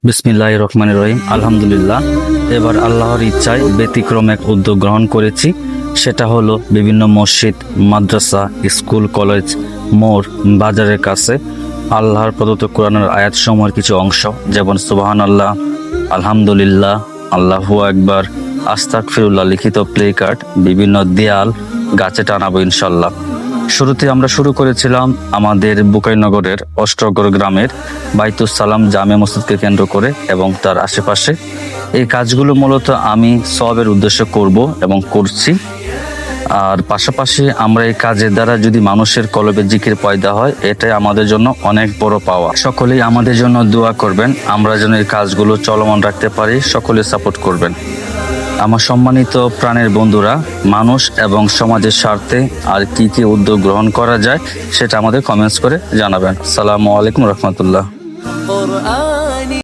বিসমিল্লাহির রহমানির রহিম। আলহামদুলিল্লাহ, এবার আল্লাহর ইচ্ছায় ব্যতিক্রম এক উদ্যোগ গ্রহণ করেছি। সেটা হলো বিভিন্ন মসজিদ, মাদ্রাসা, স্কুল, কলেজ, মোড়, বাজারের কাছে আল্লাহর প্রদত্ত কোরআনের আয়াতসমূহের কিছু অংশ, যেমন সুবহানাল্লাহ, আলহামদুলিল্লাহ, আল্লাহু আকবার, আস্তাগফিরুল্লাহ লিখিত প্লে কার্ড বিভিন্ন দেয়াল গাছে টানাবো ইনশাল্লাহ। শুরুতে আমরা শুরু করেছিলাম আমাদের বুকাইনগরের অষ্টগড় গ্রামের বাইতুস সালাম জামে মসজিদকে কেন্দ্র করে এবং তার আশেপাশে। এই কাজগুলো মূলত আমি সওয়াবের উদ্দেশ্যে করব এবং করছি। আর পাশাপাশি আমরা এই কাজের দ্বারা যদি মানুষের কলবে জিকির পয়দা হয়, এটাই আমাদের জন্য অনেক বড় পাওয়া। সকলেই আমাদের জন্য দোয়া করবেন, আমরা যেন এই কাজগুলো চলমান রাখতে পারি। সকলে সাপোর্ট করবেন। আমার সম্মানিত প্রাণের বন্ধুরা, মানুষ এবং সমাজের স্বার্থে আর কি কি উদ্যোগ গ্রহণ করা যায় সেটা আমাদের কমেন্টস করে জানাবেন। আসসালামু আলাইকুম রহমতুল্লাহ।